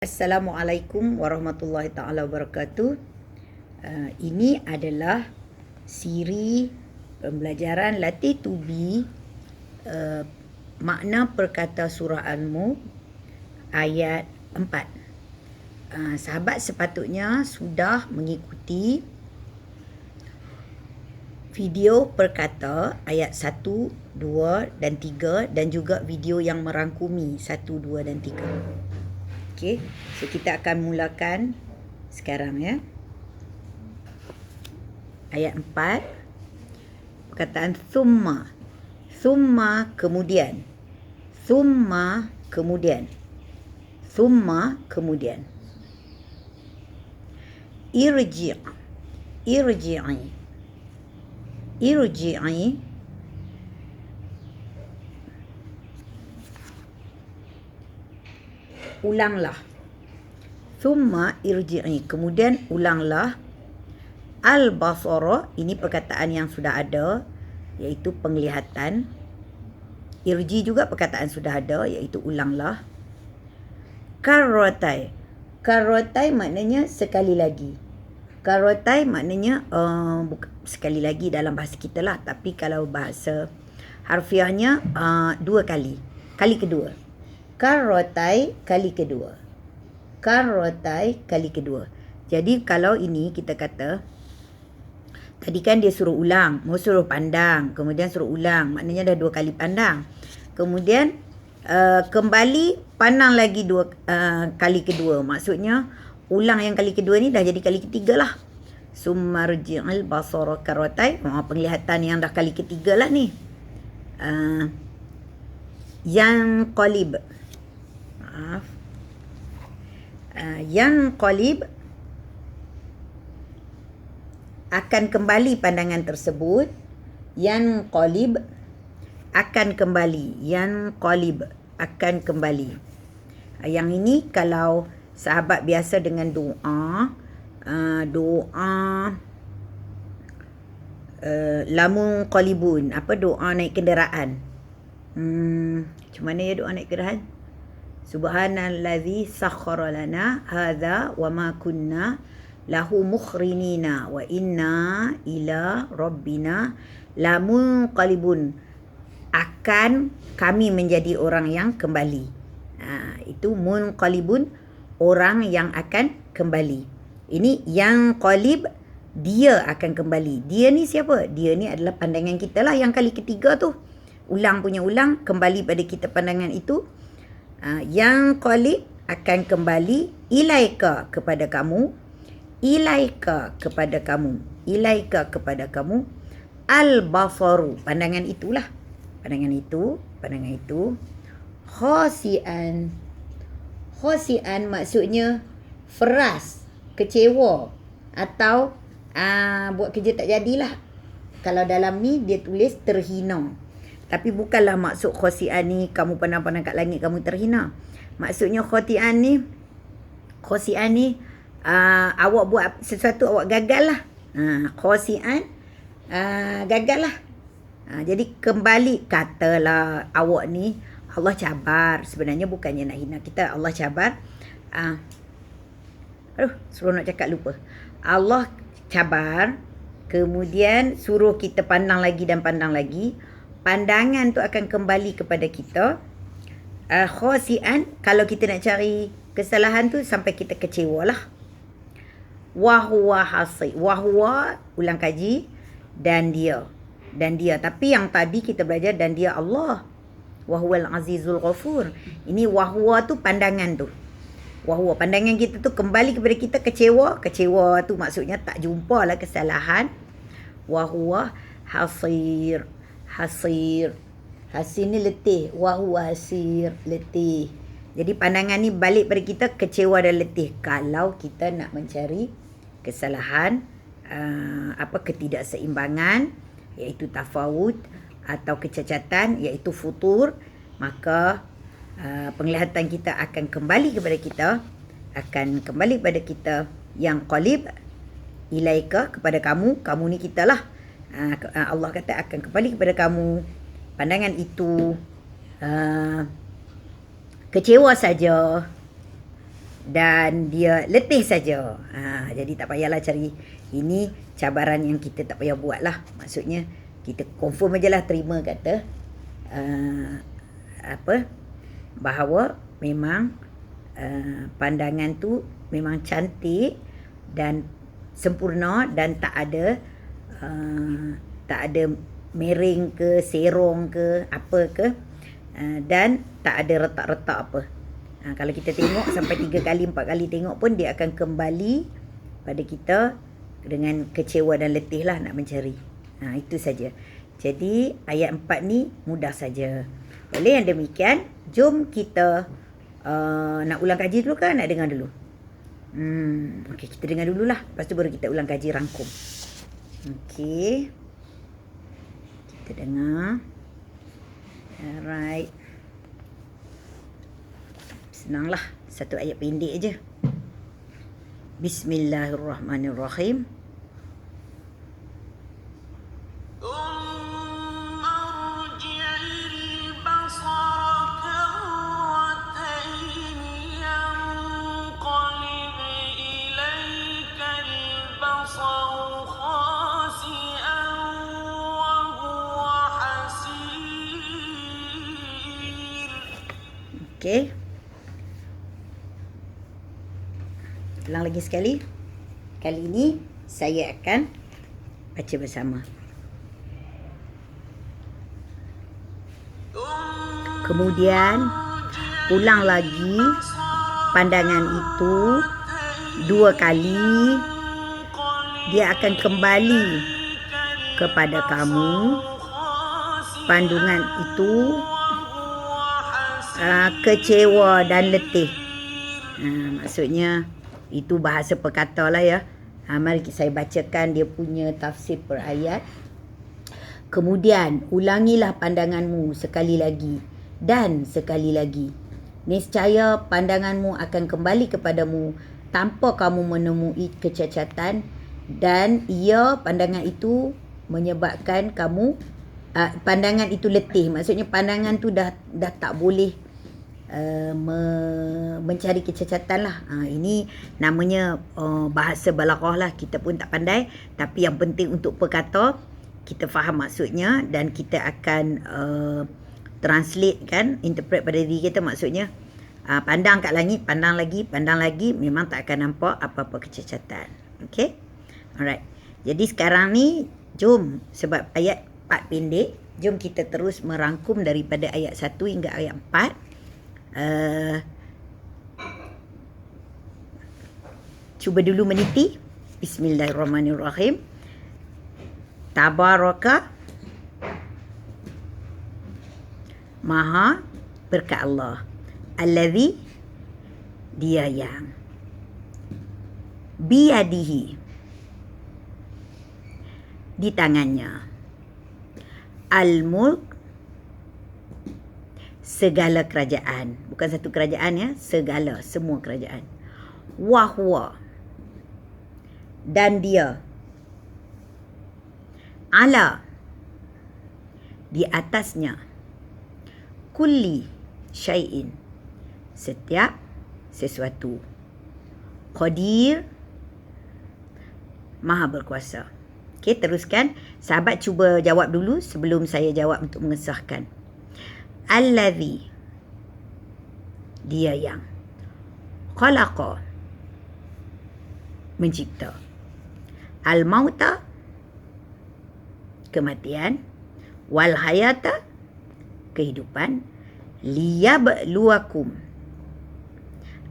Assalamualaikum warahmatullahi taala wabarakatuh. Ini adalah siri pembelajaran latih tubi makna perkata suraanmu ayat 4. Sahabat sepatutnya sudah mengikuti video perkata ayat 1, 2 dan 3 dan juga video yang merangkumi 1, 2 dan 3. Okey, so kita akan mulakan sekarang ya. Ayat 4, perkataan thumma. Thumma kemudian. Thumma kemudian. Thumma kemudian. Irji'. Irji'i. Irji'i. Ulanglah. Thumma irji'i. Kemudian ulanglah. Al-basara. Ini perkataan yang sudah ada, iaitu penglihatan. Irji juga perkataan sudah ada, iaitu ulanglah. Karrotai. Karrotai maknanya sekali lagi. Karrotai maknanya sekali lagi dalam bahasa kita lah. Tapi kalau bahasa harfiahnya 2 kali. Kali kedua. Karrotai kali kedua. Karrotai kali kedua. Jadi kalau ini kita kata, tadi kan dia suruh ulang, mau suruh pandang, kemudian suruh ulang, maknanya dah 2 kali pandang. Kemudian kembali pandang lagi 2 kali kedua. Maksudnya ulang yang kali kedua ni dah jadi kali ketiga lah. Summarji'il basara karrotai. Penglihatan yang dah kali ketiga lah ni. Yang qalib. Yang qalib, akan kembali pandangan tersebut. Yang qalib, akan kembali. Yang qalib, akan kembali. Yang ini kalau sahabat biasa dengan doa, lamun qalibun, apa doa naik kenderaan. Macam mana ya doa naik kenderaan? Subhanallazi sakhkhara lana hadza wa ma kunna lahu mukhrinina wa inna ila rabbina lamunqalibun. Akan kami menjadi orang yang kembali. Itu munqalibun, orang yang akan kembali. Ini yang qalib, dia akan kembali. Dia ni siapa? Dia ni adalah pandangan kita lah yang kali ketiga tu. Ulang punya ulang, kembali pada kita pandangan itu. Yang qalib akan kembali ilaika kepada kamu. Ilaika kepada kamu. Ilaika kepada kamu. Al-basaru, pandangan itulah. Pandangan itu. Pandangan itu. Khasi'an. Khasi'an maksudnya feras, kecewa, atau buat kerja tak jadilah. Kalau dalam ni dia tulis terhina. Tapi bukanlah maksud khasi'an ni kamu pandang-pandang kat langit kamu terhina. Maksudnya khasi'an ni awak buat sesuatu awak gagal lah. Khasi'an gagal lah. Jadi kembali, katalah awak ni Allah cabar. Sebenarnya bukannya nak hina kita. Allah cabar. Suruh nak cakap lupa. Allah cabar. Kemudian suruh kita pandang lagi dan pandang lagi. Pandangan tu akan kembali kepada kita. Khasi'an, kalau kita nak cari kesalahan tu sampai kita kecewa lah. Wahuwa hasib. Wahuwa, ulang kaji. Dan dia. Dan dia. Tapi yang tadi kita belajar dan dia Allah. Wahuwal azizul ghafur. Ini wahuwa tu pandangan tu. Wahuwa, pandangan kita tu kembali kepada kita kecewa. Kecewa tu maksudnya tak jumpa lah kesalahan. Wahuwa hasir. Hasir. Hasir ni letih. Wahuwa hasir. Letih. Jadi pandangan ni balik pada kita kecewa dan letih. Kalau kita nak mencari kesalahan, ketidakseimbangan, iaitu tafawut, atau kecacatan, iaitu futur, maka penglihatan kita akan kembali kepada kita. Akan kembali kepada kita. Yang qalib, ilaika, kepada kamu. Kamu ni kita lah. Allah kata akan kembali kepada kamu. Pandangan itu kecewa saja. dan dia letih saja. Jadi tak payahlah cari. Ini cabaran yang kita tak payah buat lah. Maksudnya kita confirm aje lah, terima kata bahawa memang pandangan tu memang cantik dan sempurna dan tak ada miring ke, serong ke, apa ke, dan tak ada retak-retak apa. Kalau kita tengok sampai 3 kali 4 kali tengok pun dia akan kembali pada kita dengan kecewa dan letih lah nak mencari. Itu saja. Jadi ayat 4 ni mudah saja. Oleh yang demikian, jom kita nak ulang kaji dulu kan? Nak dengar dulu? Okey, kita dengar dululah. Lepas tu baru kita ulang kaji rangkum. Okey. Kita dengar. Alright. Senanglah. Satu ayat pendek je. Bismillahirrahmanirrahim. Okey. Ulang lagi sekali. Kali ini saya akan baca bersama. Kemudian ulang lagi pandangan itu 2 kali. Dia akan kembali kepada kamu. Pandangan itu kecewa dan letih. Maksudnya itu bahasa perkata lah ya. Mari saya bacakan dia punya tafsir per ayat. Kemudian ulangilah pandanganmu sekali lagi dan sekali lagi. Niscaya pandanganmu akan kembali kepadamu tanpa kamu menemui kecacatan, dan pandangan itu menyebabkan kamu pandangan itu letih. Maksudnya pandangan tu dah tak boleh mencari kecacatan lah. Ini namanya bahasa balaghah lah. Kita pun tak pandai, tapi yang penting untuk perkata kita faham maksudnya dan kita akan translate kan, interpret pada diri kita. Maksudnya pandang kat langit, pandang lagi, memang tak akan nampak apa-apa kecacatan. Okay, alright. Jadi sekarang ni jom, sebab ayat 4 pendek, jom kita terus merangkum daripada ayat 1 hingga ayat 4. Cuba dulu meniti. Bismillahirrahmanirrahim. Tabaraka, Maha berkat Allah. Allazi, dia yang. Biyadihi, di tangannya. Al-mulk, segala kerajaan. Bukan satu kerajaan ya, segala, semua kerajaan. Wahwa, dan dia. Ala, di atasnya. Kulli syai'in, setiap sesuatu. Qadir, maha berkuasa. Okey, teruskan. Sahabat cuba jawab dulu sebelum saya jawab untuk mengesahkan. Allazi, dia yang. Khalaqa, mencipta. Al-mauta, kematian. Wal hayata, kehidupan. Liyabluwakum,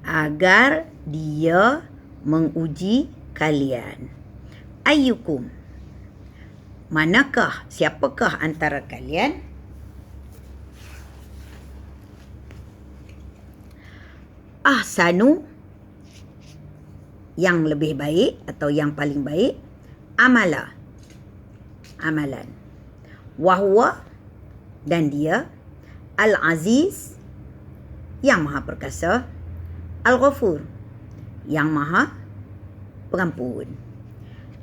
agar dia menguji kalian. Ayyukum, manakah, siapakah antara kalian ahsanu, yang lebih baik atau yang paling baik, amala, amalan. Wahwa, dan dia. Al-Aziz, yang maha perkasa. Al-Ghafur, yang maha pengampun.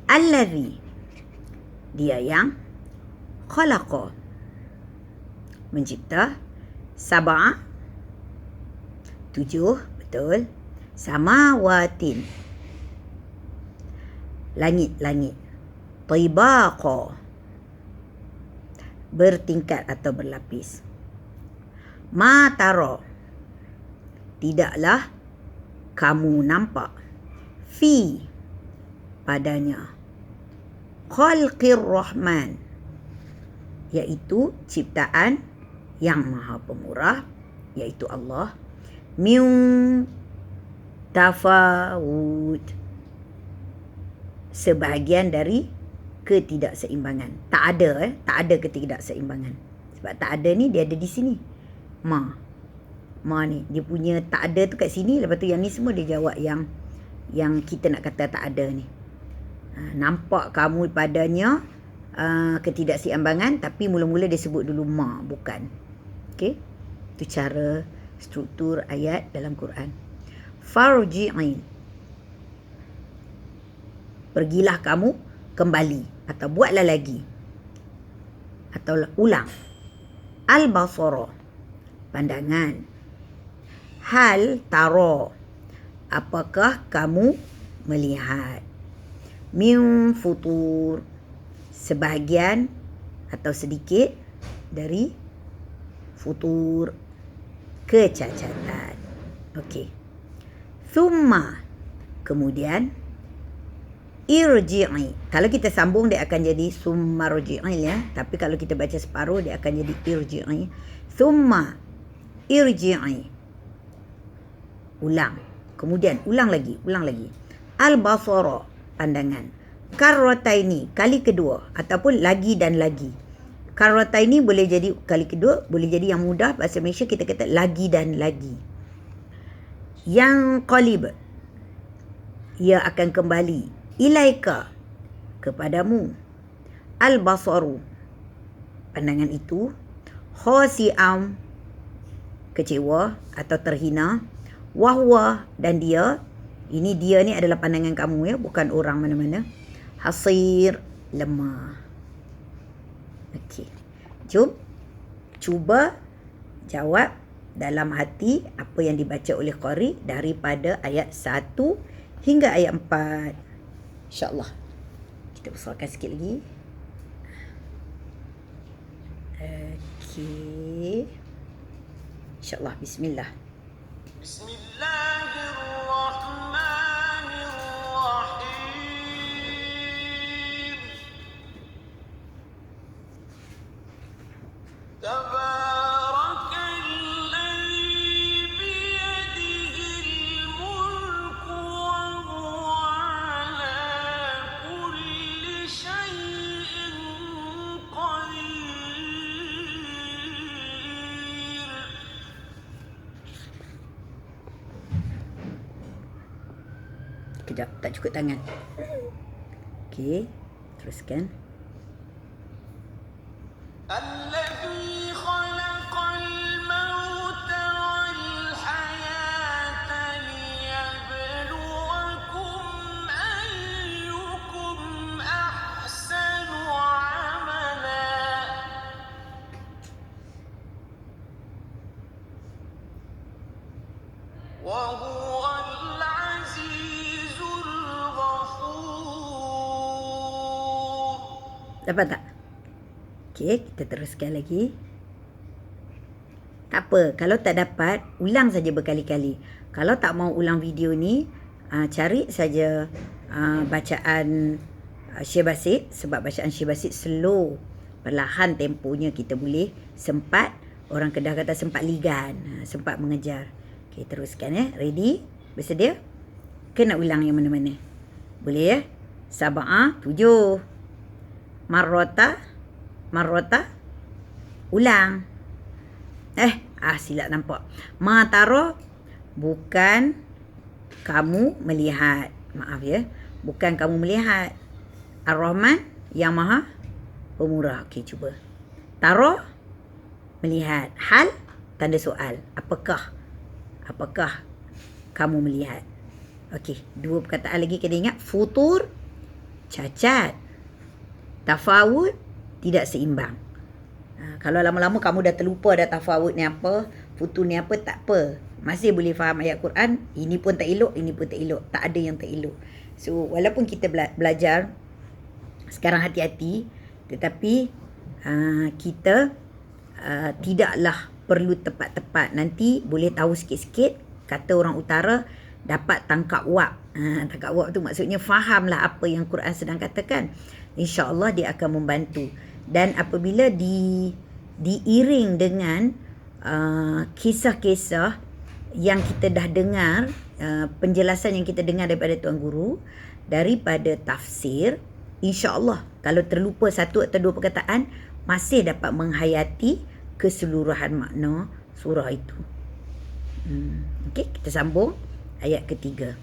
Allazi, dia yang. Khalaqa, mencipta. Sab'a, 7, betul. Samawatin, langit-langit. Tibaqa, bertingkat atau berlapis. Ma tara, tidaklah kamu nampak. Fi, padanya. Khalqir Rahman, iaitu ciptaan yang maha pemurah, iaitu Allah. Min tafawud, sebahagian dari ketidakseimbangan. Tak ada ketidakseimbangan. Sebab tak ada ni dia ada di sini. Ma ni dia punya tak ada tu kat sini, lepas tu yang ni semua dia jawab yang kita nak kata tak ada ni. Nampak kamu padanya ketidakseimbangan, tapi mula-mula dia sebut dulu ma, bukan. Okey. Itu cara struktur ayat dalam Quran. Farji'i, pergilah kamu kembali atau buatlah lagi atau ulang. Al-basara, pandangan. Hal tara, apakah kamu melihat. Min futur, sebahagian atau sedikit dari futur, kecacatan. Okey. Thumma, kemudian. Irji'i, kalau kita sambung dia akan jadi summa rji'i ya, tapi kalau kita baca separuh dia akan jadi irji'i. Thumma irji'i, ulang, kemudian ulang lagi. Al-basara, pandangan. Karrataini, kali kedua ataupun lagi dan lagi. Karrataini boleh jadi kali kedua, boleh jadi yang mudah bahasa Malaysia kita kata lagi dan lagi. Yang qalib, ia akan kembali. Ilaika, kepadamu. Al-basaru, pandangan itu. Khasi'am, kecewa atau terhina. Wahwa, dan dia. Ini dia ni adalah pandangan kamu ya, bukan orang mana-mana. Hasir, lemah. Okey. Jom cuba jawab dalam hati apa yang dibaca oleh qari daripada ayat 1 hingga ayat 4. InsyaAllah. Kita besarkan sikit lagi. Okey. InsyaAllah. Bismillah. Bismillahirrahmanirrahim. Kejap, tak cukup tangan. Okey, teruskan. Allazi khalaqal mauta wal hayata liyabluwakum ayyukum ahsanu amala. Wa huwal azizul ghafur. Dapat tak? Okey, kita teruskan lagi. Tak apa, kalau tak dapat, ulang saja berkali-kali. Kalau tak mau ulang video ni, cari saja bacaan Syekh Basit. Sebab bacaan Syekh Basit slow, perlahan temponya, kita boleh sempat, orang Kedah kata sempat ligan, sempat mengejar. Okey, teruskan ya. Ready? Bersedia? Kena ulang yang mana-mana. Boleh ya? Sab'ah, 7. Marrota, ulang. Silap nampak. Mataro, bukan kamu melihat. Maaf ya. Bukan kamu melihat. Ar-Rahman, yang maha pemurah. Okey, cuba. Taro, melihat. Hal, tanda soal. Apakah kamu melihat? Okey, 2 perkataan lagi kena ingat. Futur, cacat. Tafawud, tidak seimbang. Kalau lama-lama kamu dah terlupa dah tafawud ni apa, futur ni apa, tak apa. Masih boleh faham ayat Quran. Ini pun tak elok, ini pun tak elok. Tak ada yang tak elok. So, walaupun kita belajar sekarang hati-hati, tetapi kita tidaklah perlu tepat-tepat. Nanti boleh tahu sikit-sikit, kata orang utara, dapat tangkap wap. Tangkap wap tu maksudnya fahamlah apa yang Quran sedang katakan. InsyaAllah dia akan membantu. Dan apabila diiring dengan kisah-kisah yang kita dah dengar, penjelasan yang kita dengar daripada Tuan Guru, daripada tafsir, insya-Allah kalau terlupa satu atau dua perkataan, masih dapat menghayati keseluruhan makna surah itu. Okey, kita sambung ayat ketiga.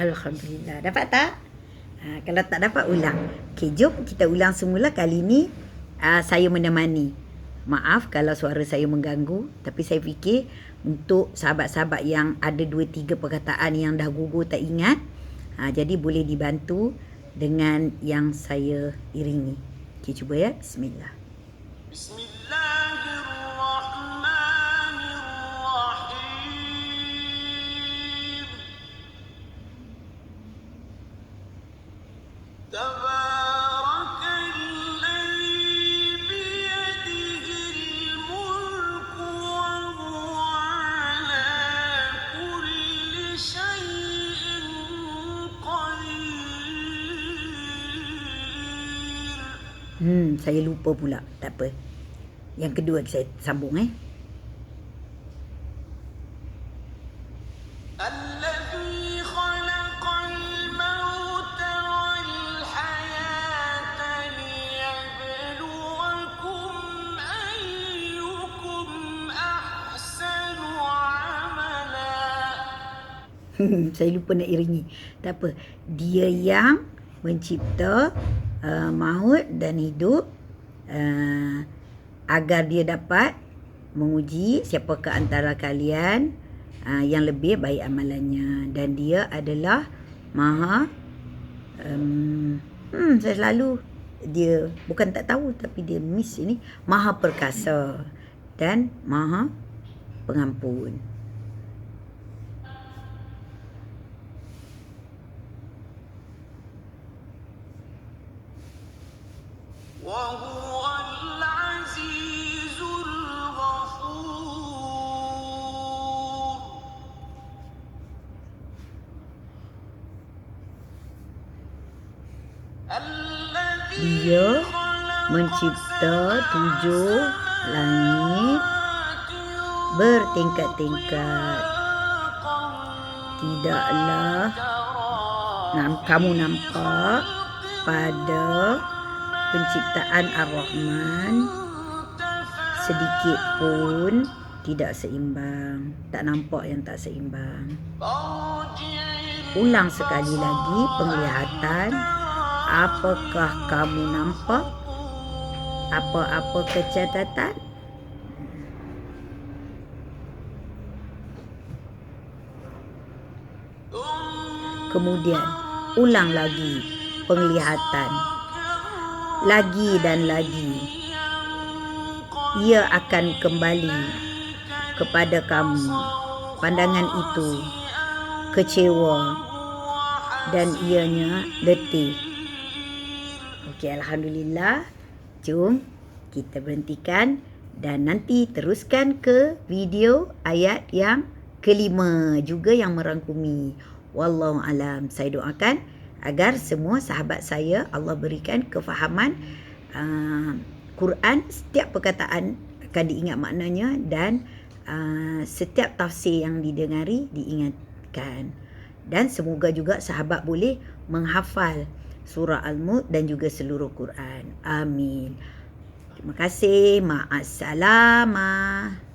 Alhamdulillah. Dapat tak? Kalau tak dapat, ulang. Okey, jom kita ulang semula. Kali ni saya menemani. Maaf kalau suara saya mengganggu, tapi saya fikir untuk sahabat-sahabat yang ada 2-3 perkataan yang dah gugur tak ingat, jadi boleh dibantu dengan yang saya iringi. Okey, cuba ya. Bismillah. Saya lupa pula. Tak apa. Yang kedua saya sambung saya lupa nak iringi. Tak apa. Dia yang mencipta maut dan hidup agar dia dapat menguji siapakah antara kalian yang lebih baik amalannya, dan dia adalah maha saya selalu, dia bukan tak tahu tapi dia miss ini, maha perkasa dan maha pengampun. Dia mencipta 7 langit bertingkat-tingkat. Tidaklah kamu nampak pada penciptaan Ar-Rahman sedikit pun tidak seimbang. Tak nampak yang tak seimbang. Ulang sekali lagi penglihatan. Apakah kamu nampak apa-apa kecacatan? Kemudian ulang lagi penglihatan. Lagi dan lagi. Ia akan kembali kepada kamu. Pandangan itu kecewa dan ianya letih. Okey, Alhamdulillah. Jom kita berhentikan dan nanti teruskan ke video ayat yang kelima juga yang merangkumi. Wallahu alam. Saya doakan agar semua sahabat saya Allah berikan kefahaman Quran, setiap perkataan akan diingat maknanya dan setiap tafsir yang didengari diingatkan. Dan semoga juga sahabat boleh menghafal surah Al-Mulk dan juga seluruh Quran. Amin. Terima kasih. Ma'assalamah.